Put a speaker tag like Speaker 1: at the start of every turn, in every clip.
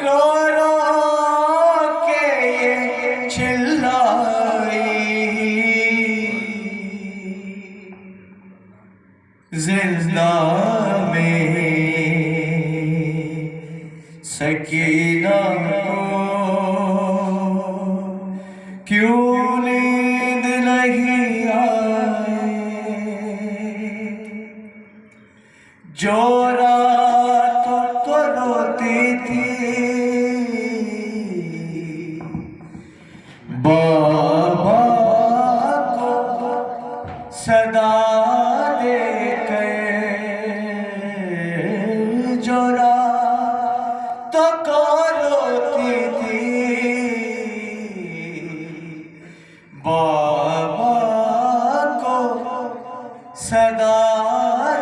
Speaker 1: रो रो के ये चिल्लाई, जिंदा में सकीना को क्यों नींद नहीं आए, जो रात तो रोती थी बाबा को सदा देकर, जो रात तो रोती थी बाबा को सदा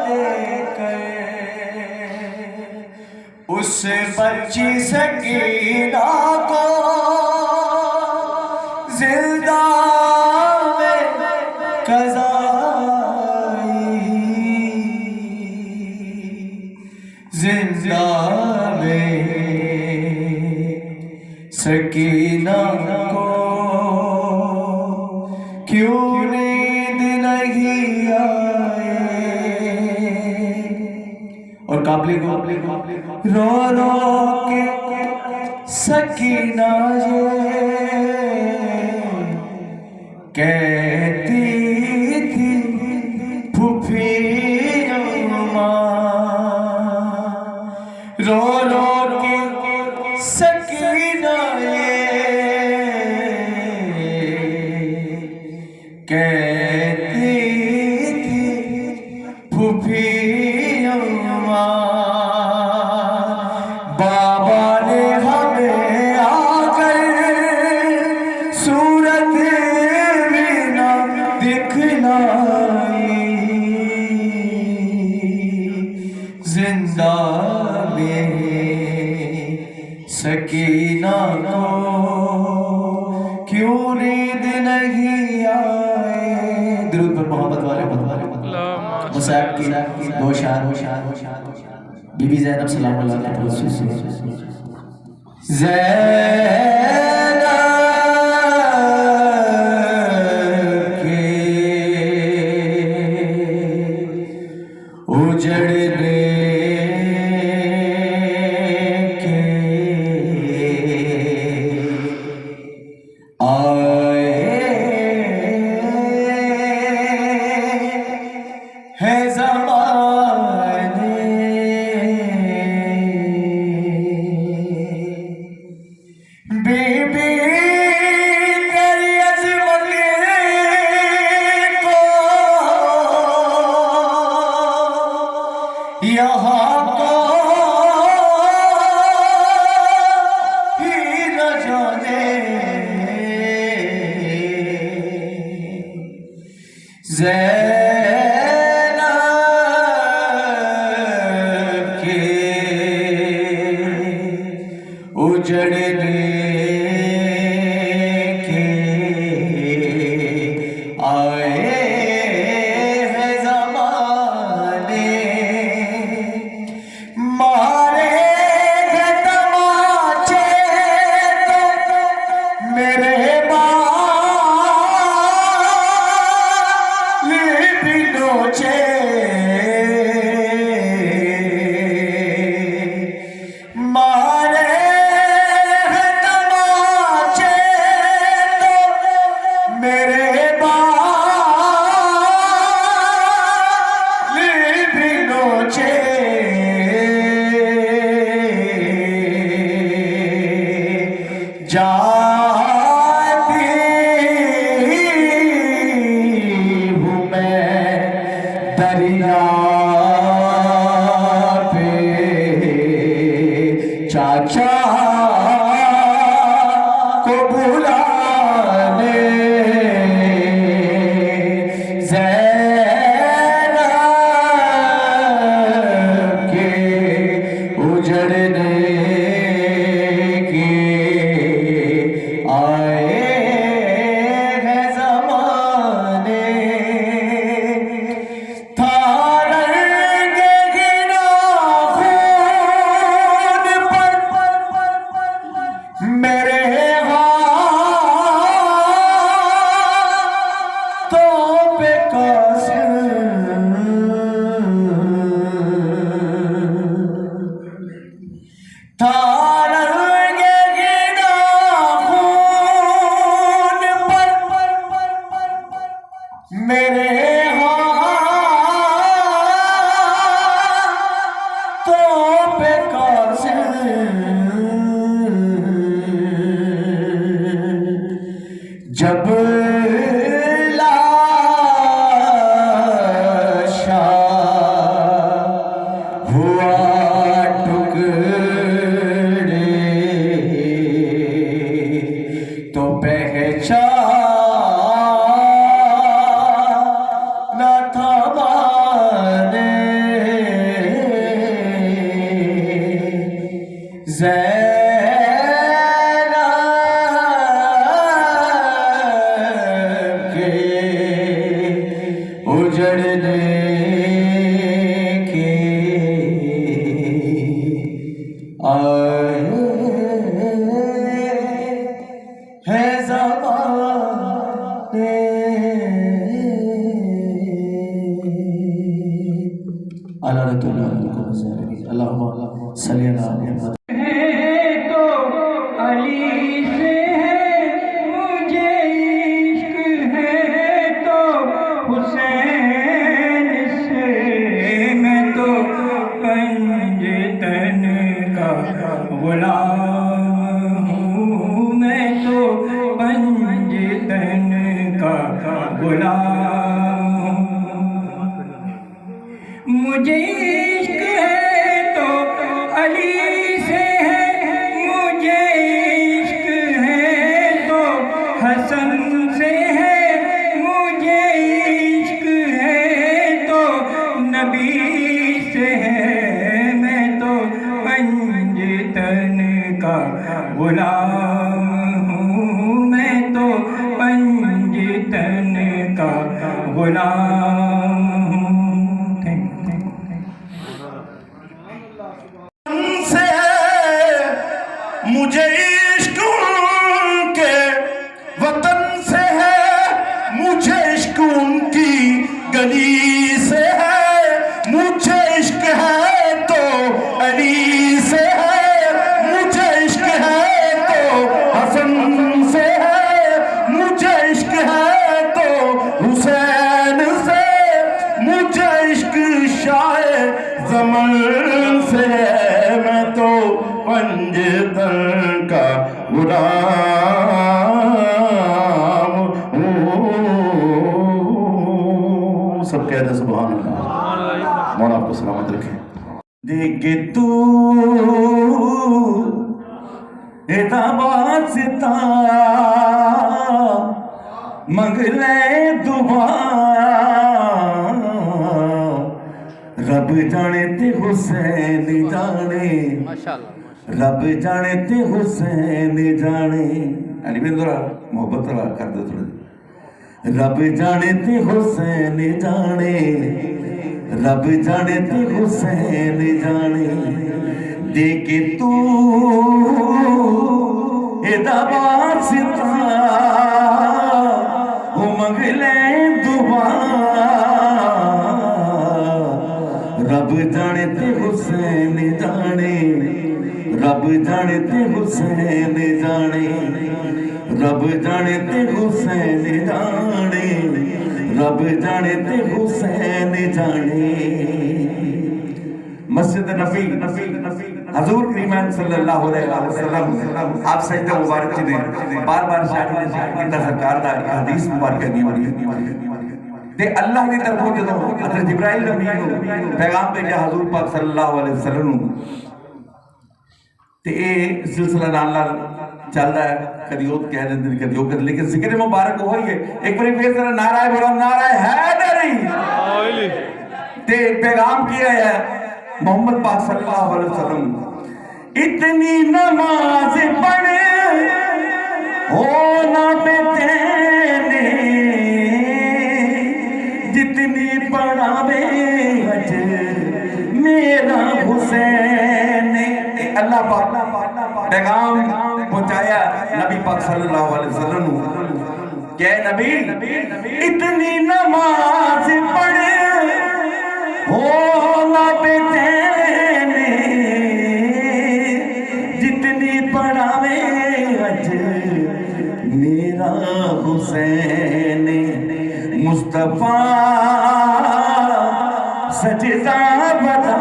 Speaker 1: देकर, उस बच्ची सकीना को जिंदा में कज़ाई, जिंदा में सकीना को क्यों नींद नहीं आए। और काबले को रो रो के सकीना ये कहती थी फूफी रो रो के सकीना ये कहती थी फूफी बाबा ने हमें आकर सूरत भी ना दिखलाई, जिंदा में सकीना को क्यों नींद नहीं आए। दुरूद पर मोहब्बत वाले मुसाब की दो शार बीबी ज़ैनब सलाम अलैहा के उजड़ने के आए है ज़माने, बीबी तेरी अज़मत को यहाँ को ही न जाने, ज़ैनब के उजड़ने के आए हैं ज़माने, मारेंगे तमाचे तो मेरे बाल भी नोचे, मेरे बाल भी नोचे, जाती हूँ मैं दरिया पे चाचा को बुलाने, ज़ैनब के उजड़ने के आए हैं ज़माने, था रंग गिरा जब लाशा हुआ टुकड़े तो पहचाना था माने उजड़ने के आए हैं ज़माने। अल्लाहुम्मा सल्ली अला मुहम्मद।
Speaker 2: गुलाम हूँ मैं तो पंजतन का गुलाम हूँ। मुझे इश्क है तो अली से है, मुझे इश्क है तो हसन से है, मुझे इश्क है तो नबी से है। मैं तो पंजतन का गुलाम हूँ, मैं तो पंजतन का गुलाम हूँ।
Speaker 3: से मुझे इश्क उनके वतन से है, मुझे इश्क उनकी गली से है, मुझे इश्क है तो अली से है, मुझे इश्क है तो हसन से है, मुझे इश्क है तो हुसैन से, मुझे इश्क शाह ज़मन से है। मैं तो पंजतन का गुलाम हूँ। सब कहते सुभान अल्लाह। मौला आपको सलामत रखे। देखे तू वास्ता मंगले दुआ, रब जाने ते हुसैन जाने, रब जाने ते हुसैन जाने। अली में जरा मोहब्बत कर दो थोड़ी। रब जाने ते हुसैन जाने, रब जाने ते हुसैन जाने। देखे तू एदा वास्ता वो मंगले दुआ, रब जाने ते हुसैन जाने, रब जाने ते हुसैन जाने, रब जाने ते हुसैन जाने, रब जाने ते हुसैन जाने। मस्जिद नबी हजूर करीम सल्लल्लाहु अलैहि वसल्लम आप सजदा मुबारक च ने बार बार शायद कीता सरकार दा हदीस मुबारक दी वाली ते अल्लाह की तरफों जदों हज़रत जिब्राइल नबी को पैगाम भेजा हजूर पाक सल्लल्लाहु अलैहि वसल्लम नूं ते ये सिलसिला नाल चल रहा है। कदी वो कह देंगे कदी वो कर, लेकिन जिक्र मुबारक हो ही है। एक बार फिर जरा नारा बोलो, नारा हैदरी ते पैगाम किया है मोहम्मद पाक सल्लल्लाहु अलैहि वसल्लम। इतनी नमाज पढ़े हो ना बेचैने, जितनी पढ़ावे अज मेरा हुसैन। अल्लाह पाक पैगाम पहुंचाया नबी पाक सल्लल्लाहु अलैहि वसल्लम। क्या नबी इतनी नमाज पढ़े हो ना बेचैने, जितनी पढ़ावे अज मेरा हुसैन। मुस्तफा सजदा बता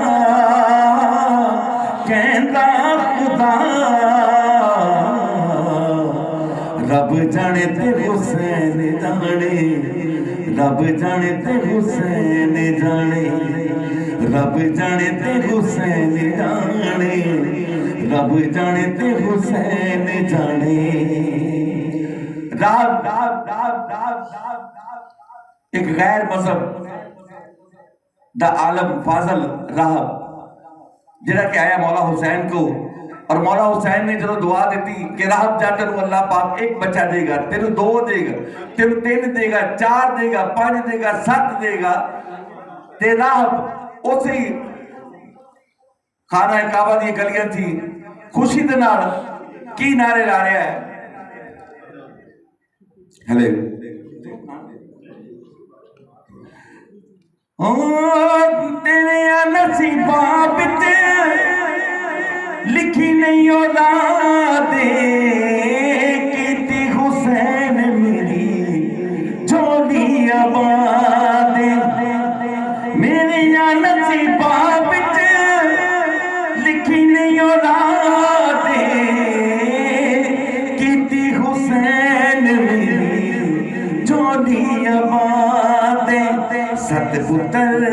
Speaker 3: कहता खुदा, रब रब जाने ते हुसैन जाने, रब जाने ते हुसैन जाने, रब जाने ते हुसैन जाने, रब जाने ते हुसैन जाने। राब राब राब राब राब एक गैर मजहब दा आलम फाजल राहब जिहड़ा कि आया मौला हुसैन को, और मौला हुसैन ने जो दुआ दी कि राहब जा तेनू अल्लाह पाक एक बच्चा देगा, तेनू 2 देगा, तेनू 3 देगा, 4 देगा, 5 देगा, 7 देगा। ते राहब उसी खाना काबा दी गलियां थी खुशी दे नाल की नारे ला रहा है। हेलो तेरे नसीबां विच लिखी नहीं औलादे कीती हुसैन मेरी झोली आबाद, मेरे नसीबां विच लिखी नहीं औलादे कीती हुसैन मेरी झोली आबाद। 7 पुत्र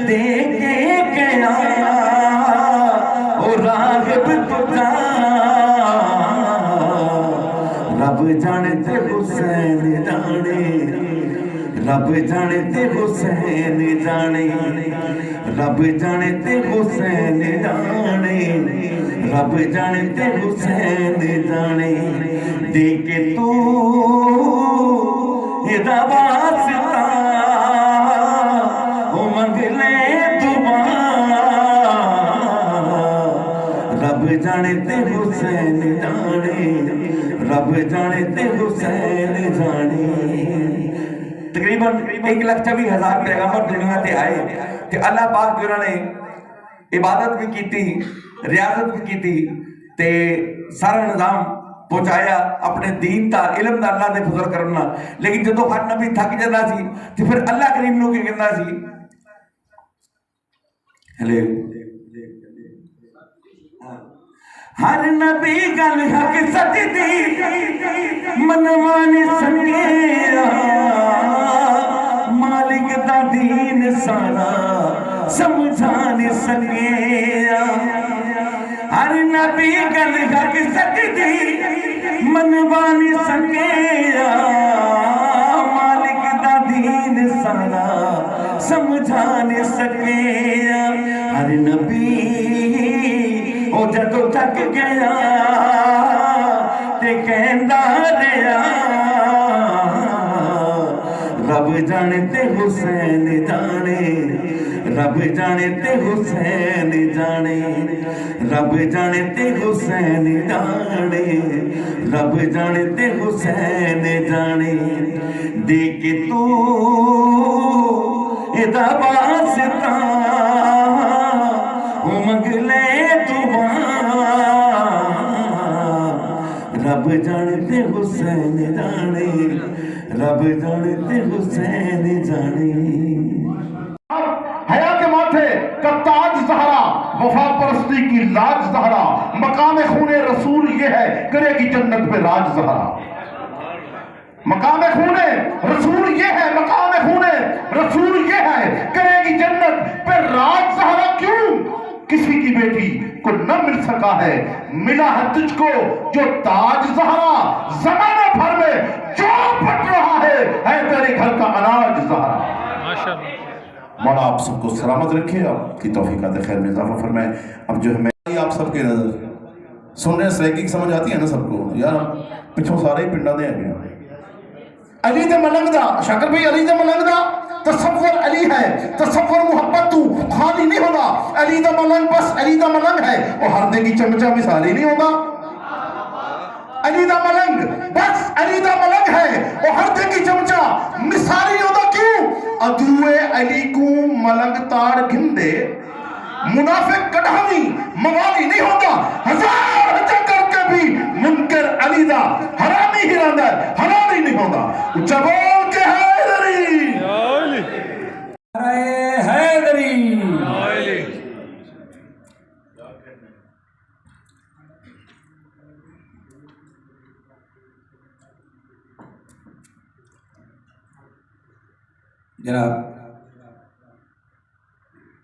Speaker 3: दे के गया और रागिब तुझा, रब जाने ते हुसैन जाने, रब जाने ते हुसैन जाने, रब जाने ते हुसैन जाने, रब जाने ते हुसैन जाने। दे के तू इदा वास्ता ओ मंगले दुआ, रब जाने ते हुसैन जाने, रब जाने ते हुसैन जाने। तकरीबन 1,24,000 पैगंबर दुनिया ते आए ते अल्लाह पाक ने इबादत भी की, रियाजत भी की, ते सारा निजाम पहुंचाया अपने दीन का इलम का अल्लाह के फजल करना। लेकिन जो हर नबी थक जाता सी तो फिर अल्लाह करीम नूं की कहना सी। हेलो हर नबी गल हक सच दी मनवा नहीं सकेरा, मालिक दा दीन सारा समझा नहीं सकेरा। हर नबी गल हक सच दी मनवा नहीं सकेरा, मालिक दा दीन सारा समझा नहीं सकेरा। हर नबी ओ जदों थक गया ते कहंदा रहा, रब जाने ते हुसैन जाने, रब जाने ते हुसैन जाने, रब जाने ते हुसैन जाने, रब जाने ते हुसैन जाने। दे के तू इदा वास्ता मंगले दुआ, रब जाने ते हुसैन जाने, रब जाने ते हुसैन जाने।
Speaker 4: हया के माथे का ताज ज़हरा, वफा परस्ती की लाज ज़हरा, मकाम खूने रसूल ये है करेगी जन्नत पे राज ज़हरा। मकाम खूने रसूल ये है, मकाम खूने रसूल ये है करेगी जन्नत पे राज ज़हरा। क्यों? किसी की बेटी को न मिल सका है, मिला है तुझको जो ताज ज़हरा। ज़माने भर में जो पट रहा है तेरे घर का अनाज ज़हरा। माशाअल्लाह। मौला आप सबको सलामत रखे, आपकी तौफीकात खैर में इजाफा फरमाए। अब जो है मैं आप सबके नजर सुनने सैकी समझ आती है ना सबको यार, पिछों सारे ही पिंडा दे हैं। अली दे मलंग दा शाकर भाई, अली दे मलंग दा तसव्वुर अली है, तसव्वुर मोहब्बत तू खाली नहीं होगा। अली दा मलंग बस अली दा मलंग है, और हर दे की चमचा मिसाली नहीं होगा। अली दा मलंग बस अली दा मलंग है, और हर दे की चमचा मिसाली नहीं होगा। क्यों? अदुए अली को मलंग ताड़ घिंदे, मुनाफिक कढ़ावी मवाली नहीं होगा। हजार हजा करके भी मुनकर अली दा हरामी ही रहता है, हरामी नहीं होगा। उच्चा बोल के हैदरी
Speaker 2: हैदरी जनाब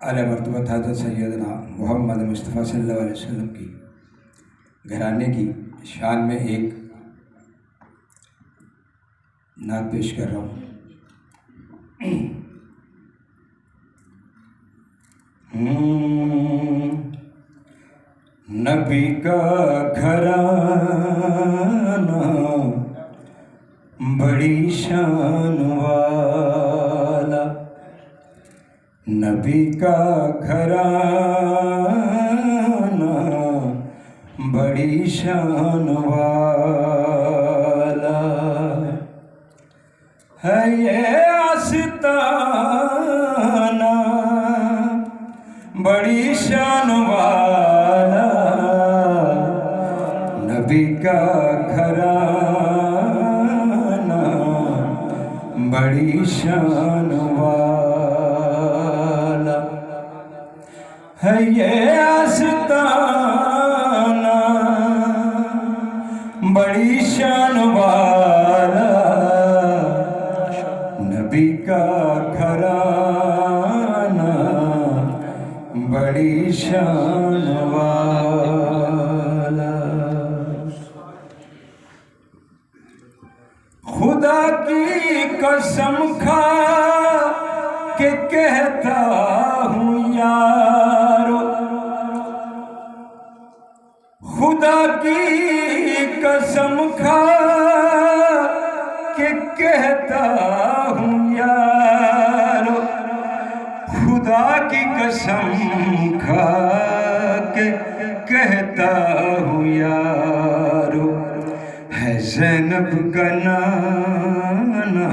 Speaker 2: आला मरतबत हज़रत सैयदना मोहम्मद मुस्तफ़ा सल्लल्लाहु अलैहि वसल्लम की घराने की शान में एक नात पेश कर रहा हूँ। नबी का घराना बड़ी शान वाला, नबी का घराना बड़ी शान वाला है ये आस्ताना बड़ी शान वाला, नबी का घराना बड़ी शान वाला है ये आस्ताना बड़ी शान वाला, नबी का घराना बड़ी शान वाला। खुदा की कसम खा के कहता हूँ यारो, खुदा की कसम खा के कहता हूँ यारो, खुदा की कसम खा के कहता हूँ यारो, है ज़ैनब का नाना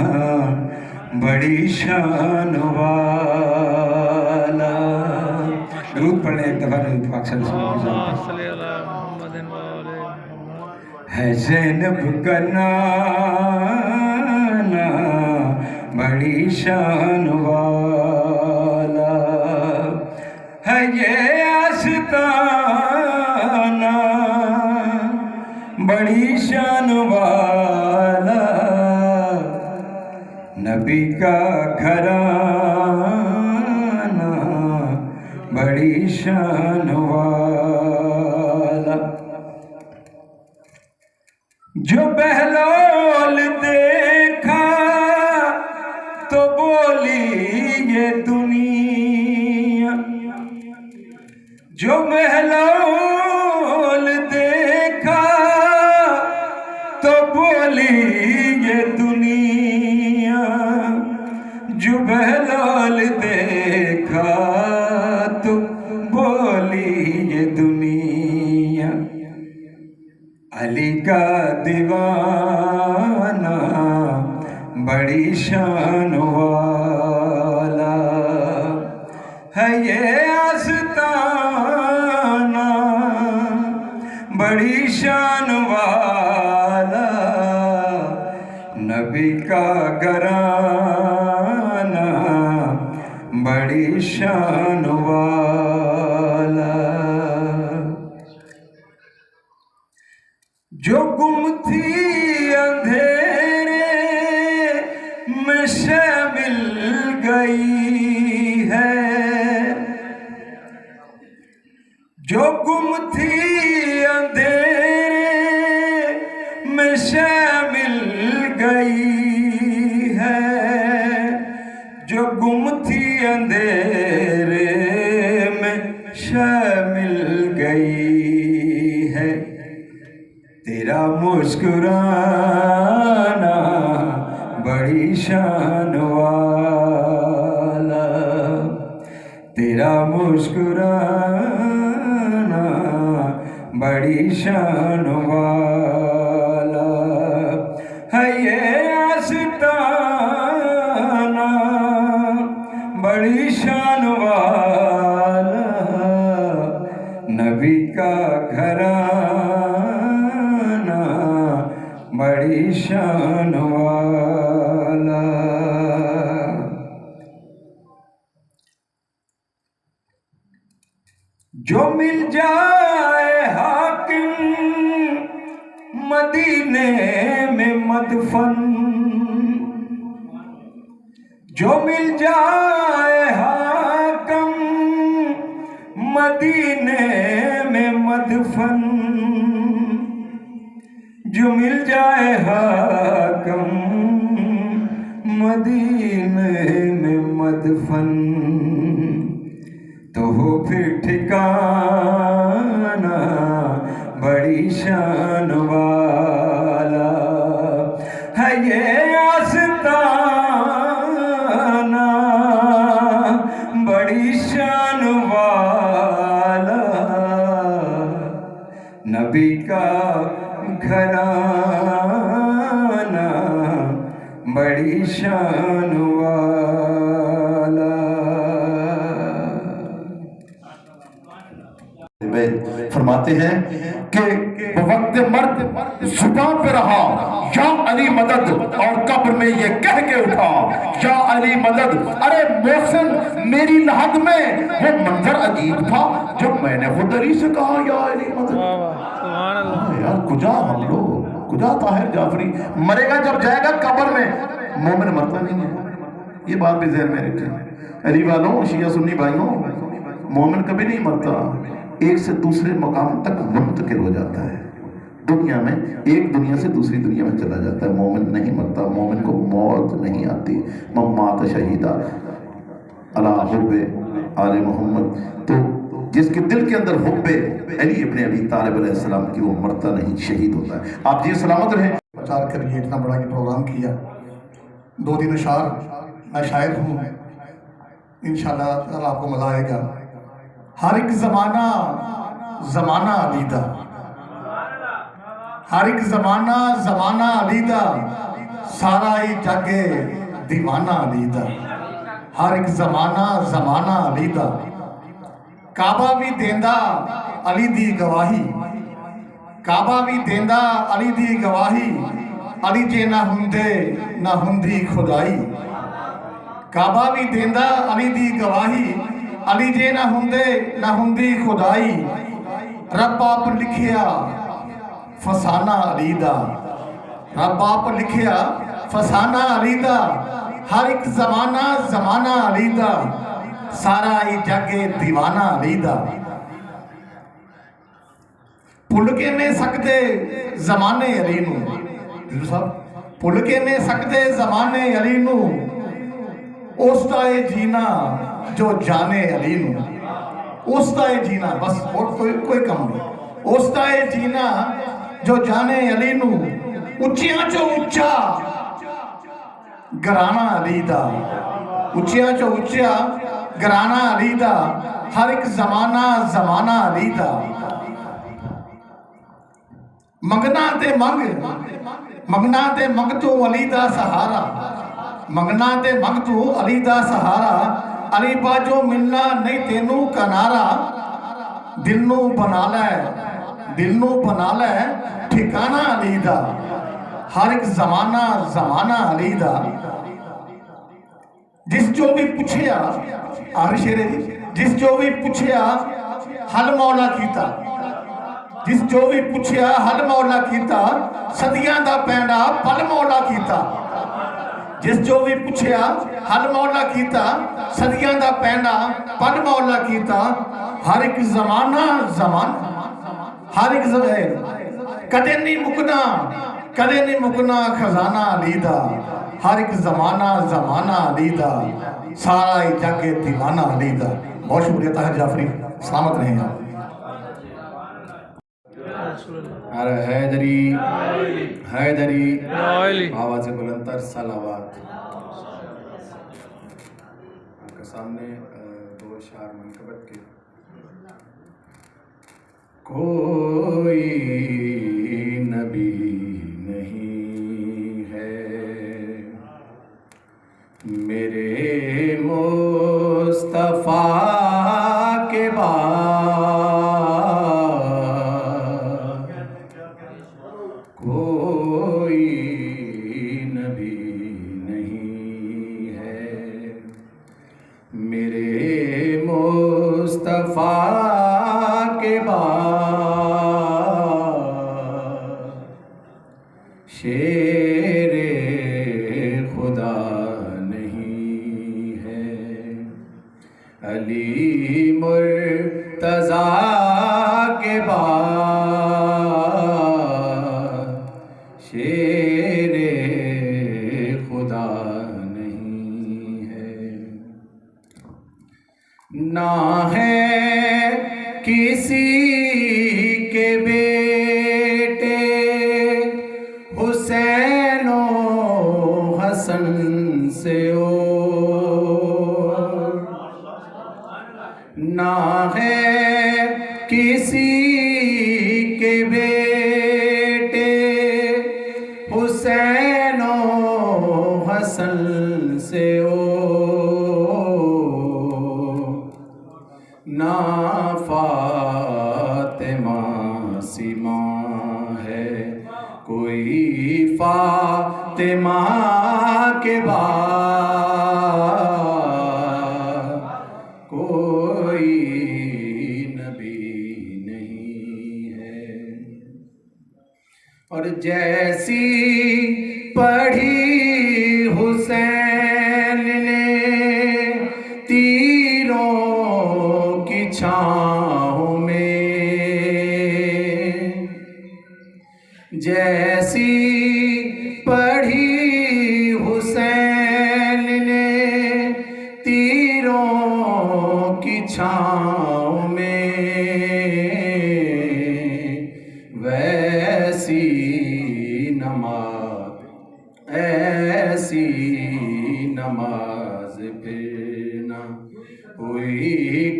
Speaker 2: बड़ी शान वाला। रूप पढ़ने एक दफा नबी पाक सल्लल्लाहु अलैहि वसल्लम है ज़ैनब का नाना बड़ी शान वाला है ये आस्ताना बड़ी शान वाला, नबी का घराना बड़ी शान वाला। जो बहलोल देखा तो बोली ये दुनिया, जो बहलोल देखा तो बोली ये दुनिया, जो बहलोल देखा तो बोली ये दुनिया, अली का दीवाना बड़ी शान वाला है ये आस्ताना बड़ी शान वाला, नबी का घराना बड़ी शान वाला। जो गुम थी अंधेरे में शामिल गई है, जो गुम थी अंधेरे में शामिल गई है, जो गुम थी अंधेरे में शामिल गई है, तेरा मुस्कुराना बड़ी शान वाला, तेरा मुस्कुराना बड़ी शान वाला है ये आस्ताना बड़ी शान वाला, नबी का घराना बड़ी शान वाला। जो मिल जाए हाकिम मदीने में मदफन, जो मिल जाए हाकम मदीने में मदफन, जो मिल जाए हाकम मदीने में मदफन, तो हो फिर ठिकाना बड़ी शान वाला है ये आस्ताना, बड़ी शान वाला नबी का घराना बड़ी शान वाला।
Speaker 4: फरमाते हैं कि वक्त मर्द जुबान पे रहा या अली मदद, और कब्र में ये कह के उठा या अली मदद। अरे मोहसिन मेरी लहद में वो मंजर अजीब था जब मैंने खुद अली से कहा या अली मदद। यार कुजा हम लोग, कुजा ताहिर जाफरी मरेगा जब जाएगा कब्र में, मोमिन मरता नहीं है। ये बात भी ज़हन में रखें अली वालों, शिया सुन्नी भाइयों, मोमिन कभी नहीं मरता, एक से दूसरे मकाम तक मुंतकिल हो जाता है। दुनिया में एक दुनिया से दूसरी दुनिया में चला जाता है। मोमिन नहीं मरता, मोमिन को मौत नहीं आती। मम्मात शहीदा अला हुब्बे आले मोहम्मद, तो जिसके दिल के अंदर हुब्बे अली इब्न अबी तालिब अलैहिस्सलाम की, वो मरता नहीं, शहीद होता है। आप जी सलामत रहें। प्रचार करिए, इतना बड़ा ये प्रोग्राम किया, 2 दिन अशार, मैं शायर हूँ, इंशाअल्लाह ताला आपको मजा आएगा। हर एक जमाना जमाना अलीदा, हर एक जमाना जमाना अलीदा, सारा ही जागे दीवाना अलीदा। हर एक जमाना जमाना अलीदा, काबा भी देंदा अली दी गवाही, काबा भी देंदा अली दी गवाही, अली जे ना हुंदी खुदाई। काबा भी देंदा अली दी गवाही, अली जे ना हुंदी खुदाई। रब आप लिखिया फसाना अली दा, रब आप लिखिया फसाना अली दा। हर एक जमाना जमाना अली दा, सारा ही जागे दीवाना अली दा। भुल के ने सकदे जमाने अली नू, भुल के ने सकदे जमाने अली नू, उसदा ए जीना जो जाने अली नू। उसदा ए जीना, बस और कोई कम नहीं। उसदा ए जीना जो जाने अली नू, उच्चियां चो उच्चा घराना अली दा, उच्चियां चो उच्चा घराना अली दा। हर एक जमाना जमाना अली दा। मंगना ते मंग तू अली दा सहारा, मंगना ते मंग तू अली दा सहारा। अली बाजो मिलना नहीं तेनू कनारा, दिल नू बना ले ठिकाना अली दा। हर एक जमाना जमाना अली दा। जिस जो भी पूछया आर शेरे जी, जिस जो भी पूछया हल मौला कीता, जिस जो भी पूछया हल मौला कीता। सदियां दा पैंडा पल मौला कीता, जिस जो भी पूछया हल मौला कीता। सदियां दा पैंडा पल मौला कीता। हर एक जमाना हर एक कदे नहीं मुकना खजाना अली दा। हर एक जमाना अली दा, सारा ही जागे दीवाना अली दा। बहुत शुक्रिया ताहिर जाफरी, सलामत रहें आप।
Speaker 1: अरे हैदरी हैदरी, आवाज़ बुलंदतर सलावत। आपके सामने 2 अशार मनकबत के। कोई नबी नहीं है मेरे मुस्तफ़ा के बाद, कोई नबी नहीं है मेरे मुस्तफ़ा के बाद। शेरे खुदा नहीं इर्तज़ा के बाद शेरे खुदा नहीं है, ना है किसी के बेटे हुसैन ओ हसन से ना है किसी के बेटे हुसैन ओ हसन से ना फातिमा सीमा है कोई फातिमा के बाद कोई नबी नहीं है। और जैसी पढ़ी हुसैन ने तीरों की छाँव में, जैसी पढ़ी हुसैन ने तीरों की छाँव में, वैसी नमाज ऐसी नमाज फिर न हुई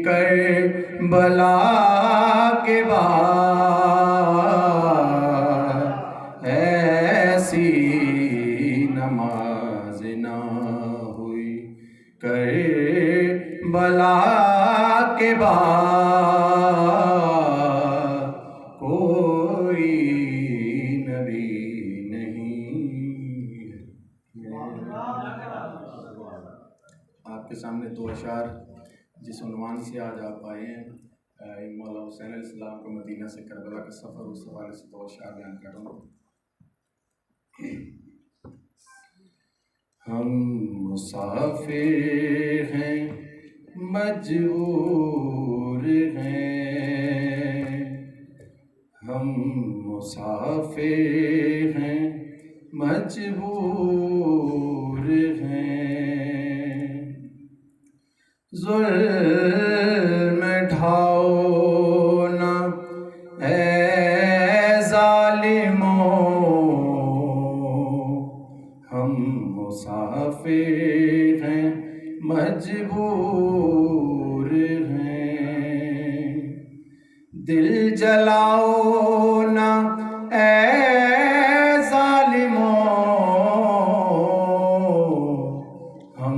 Speaker 1: करबला के बाद, ऐसी नमाज ना हुई करबला के बाद कोई नबी नहीं है। आपके सामने दो अशार जिस उन्वान से आज आप आए हैं, मौला हुसैन अलैहिस्सलाम को मदीना से करबला का सफ़र, उस हवाले से दो अशार बयान कर रहा हूँ। हम मुसाफिर हैं मजबूर हैं, हम मुसाफिर हैं मजबूर हैं, ज़ुल्म ढाओ ना ऐ ज़ालिमों, हम मुसाफिर हैं मजबूर हैं, दिल जलाओ ना ऐ ज़ालिमों, हम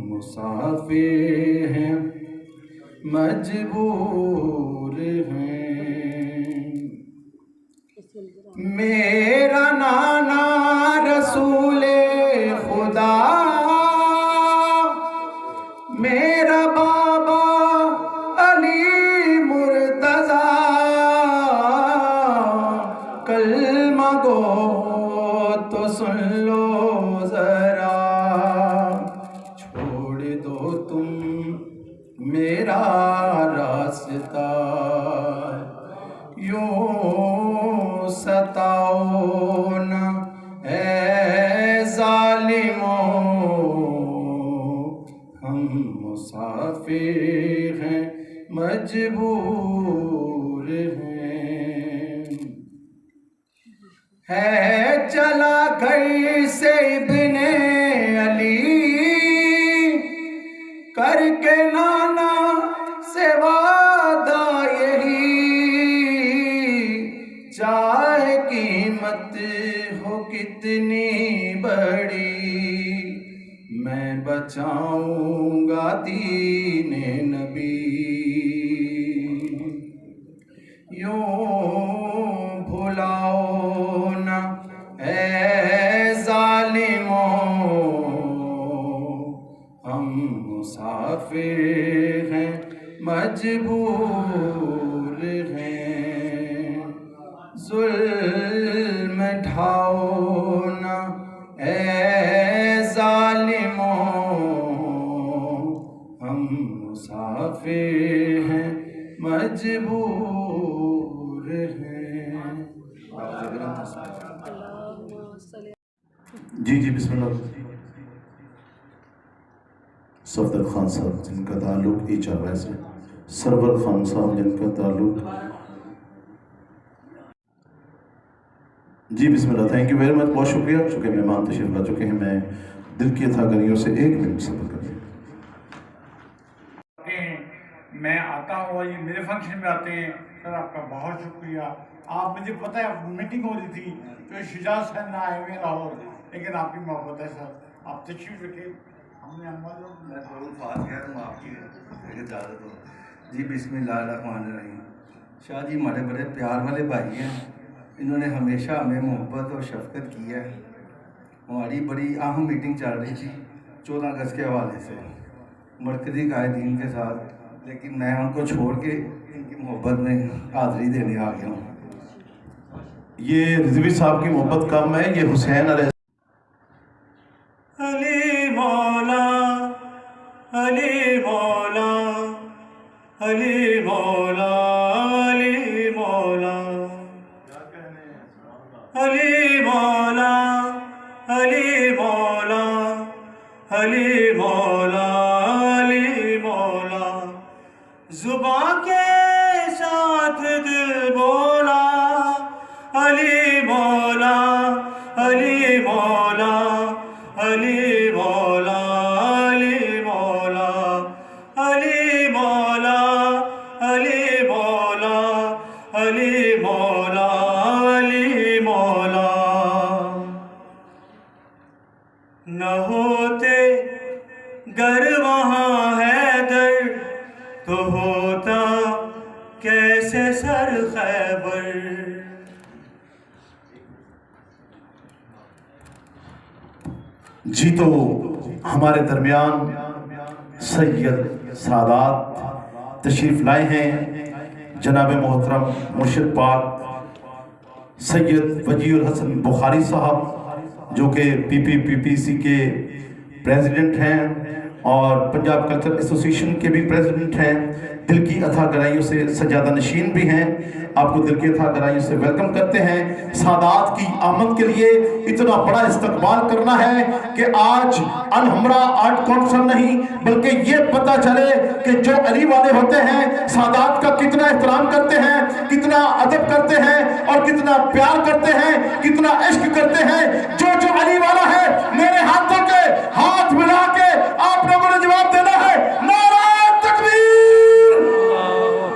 Speaker 1: मुसाफिर हैं मजबूर हैं। मेरा नाना रसूले खुदा, मेरा बाबा अली मुर्तज़ा, कलमा गो तो सुन लो जरा, छोड़ दो तुम मेरा रास्ता, यूं सताओ ना ऐ ज़ालिमों, हम मुसाफिर हैं मजबूर हैं। है चला घर से इब्ने अली, करके नाना से वादा यही, चाहे कीमत हो कितनी बड़ी, मैं बचाऊंगा दीने नबी। यूं भुलाओ ना ऐ ज़ालिमों, हम मुसाफिर हैं मजबूर हैं, ज़ुल्म ढाओ ना ऐ ज़ालिमों, हम मुसाफिर हैं मजबूर मजबूर हैं। जी जी बिस्मिल्लाह। सफदर खान साहब जिनका ताल्लुक HRY से, सरवर खान साहब जिनका ताल्लुक, जी बिस्मिल्लाह। थैंक यू वेरी मच, बहुत शुक्रिया। चूँकि मेहमान तशरीफ ला चुके हैं, मैं दिल की अथागनियों से 1 मिनट सब्र करें।
Speaker 5: मैं आता हूँ और ये मेरे फंक्शन में आते हैं। सर आपका बहुत शुक्रिया। आप, मुझे पता है मीटिंग हो रही थी तो शुजात सर ना आए हुए लाहौर, लेकिन आपकी मोहब्बत है सर, आप तशरीफ रखें। हमने
Speaker 6: मैं थोड़ा फास गया तो आपकी इजाज़त हो जी। बिस्मिल्लाहिर्रहमानिर्रहीम। शाह जी हमारे बड़े प्यार वाले भाई हैं, इन्होंने हमेशा हमें मोहब्बत और शफकत की है। हमारी बड़ी अहम मीटिंग चल रही थी 14 अगस्त के हवाले से मरकज़ी कायदीन के साथ, लेकिन मैं उनको छोड़ के इनकी मोहब्बत में हाज़िरी देने आ गया हूँ।
Speaker 1: ये रिजवी साहब की मोहब्बत कम है, ये हुसैन अली
Speaker 6: मौला अली मौला अली मौला अली मौला अली मौला अली मौला अली मौला अली मौला। जुबां के साथ दिल बोला अली मौला अली मौला अली मौला अली मौला अली मौला अली मौला अली मौला अली मौला। न होते गर वहाँ हैदर तो होता कैसे सर खैबर।
Speaker 1: जी तो हमारे दरमियान सैयद सादात तशरीफ लाए हैं, जनाब मोहतरम मुर्शिद पाक सैयद वजीउल हसन बुखारी साहब, जो कि PPPPC के प्रेसिडेंट हैं और पंजाब कल्चर एसोसिएशन के भी प्रेसिडेंट हैं। दिल की अथा गहराइयों से सजादा नशीन भी हैं। आपको दिल की अथा गहराइयों से वेलकम करते हैं। सादात की आमद के लिए इतना बड़ा इस्तकबाल करना है कि आज अनहमरा आर्ट कौंसल नहीं, बल्कि ये पता चले कि जो अली वाले होते हैं सादात का कितना एहतराम करते हैं, कितना अदब करते हैं और कितना प्यार करते हैं, कितना इश्क करते हैं। जो जो अली वाला है मेरे हाथों के हाथ मिला के आप लोगों ने जवाब देना है, नारा तकबीर।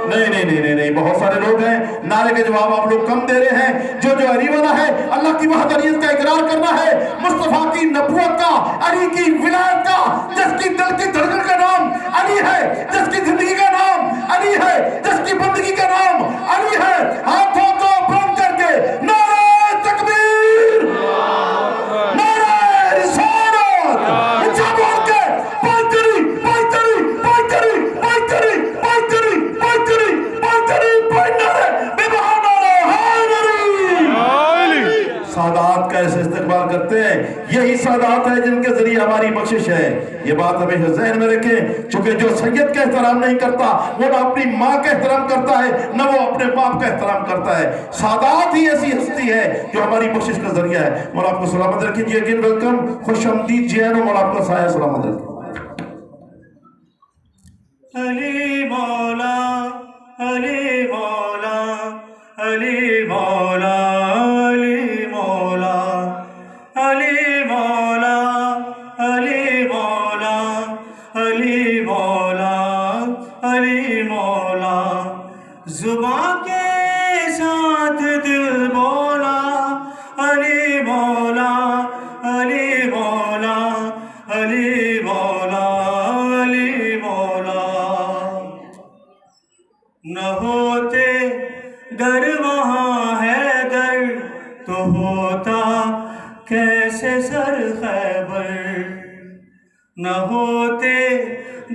Speaker 1: नहीं नहीं नहीं नहीं, बहुत सारे लोग हैं, नारे के जवाब आप लोग कम दे रहे हैं। जो जो अली वाला है अल्लाह की वहदानियत का इकरार करना है, मुस्तफा की नबूवत का, अली की विलायत का, जिसकी दिल की धड़कन का नाम अली है, जिसकी जिंदगी का नाम अली है, जिसकी बंदगी का नाम अली है। हाथों को बुलंद करके नारा तकबीर, नारा रिसालत, ऊंचा बोल के पाइतरी पाइतरी पाइतरी पाइतरी पाइतरी पाइतरी पाइतरी पाइतरी बेबहाना हायरी। सादात का ऐसे इस्तेमाल करते हैं, यही सादात है जिनके जरिए हमारी बख्शिश है। ये बात हमें ज़हन में रखें, चूंकि जो सैयद का एहतराम नहीं करता वो ना अपनी माँ का एहतराम करता है, न वो अपने बाप का एहतराम करता है। सादात ही ऐसी हस्ती है जो हमारी बख्शिश का जरिया है। मौला आपको सलामत रखिए जी, अगेन वेलकम, खुश आमदीद जी, मौला आपका साया सलामत रखिए।
Speaker 6: अली मौला अली मौला अली मौला अली मौला अली मौला अली मौला अली मौला अली मौला। जुबां के साथ दिल बोला अली मौला अली मौला अली मौला अली मौला। न होते गर वहाँ हैदर तो होता कैसे सर खैबर। न होते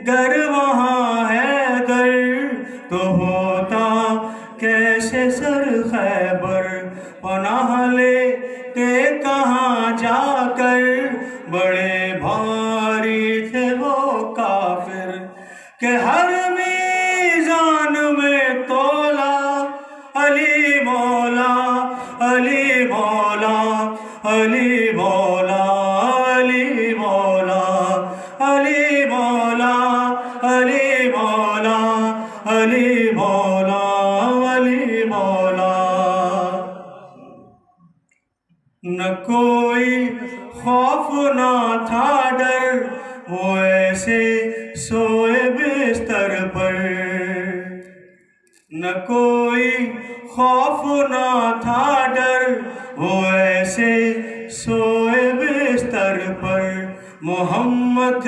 Speaker 6: गर वहाँ हैदर तो होता कैसे सर खैबर। पनाह ले के कहाँ जाकर बड़े भारी थे वो काफिर, के हर मीज़ान में तो
Speaker 7: कोई खौफ ना था डर, वो ऐसे सोए बिस्तर पर। न कोई खौफ ना था डर, वो ऐसे सोए बिस्तर पर। मोहम्मद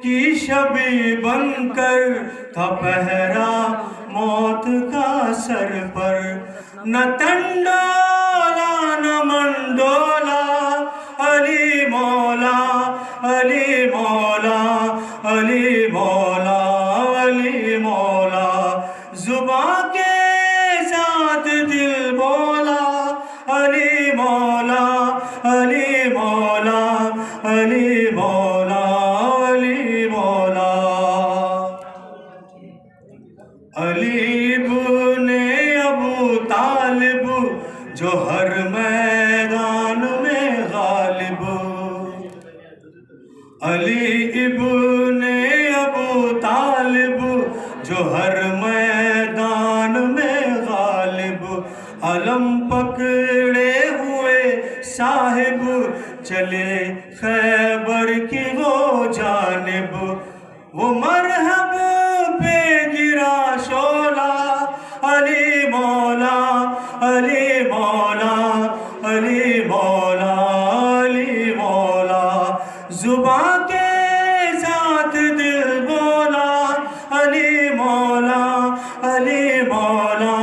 Speaker 7: की छवि बनकर था पहरा मौत का सर पर। न तंडोला न मंडोला, अली मौला अली मौला अली मौला अली मौला। जुबां के साथ दिल बोला, अली मौला अली मौला अली मौला अली मौला। अली इब्ने अबू तालिब जो हर मैदान में गालिब। अली इब्ने अबू तालिब जो हर मैदान में गालिब। अलम पकड़े हुए साहिब चले खैबर की वो जानिब। वो मरहब पे गिरा शोला, अली मौला अली मौला अली मौला अली मौला। जुबां के साथ दिल बोला, अली मौला अली मौला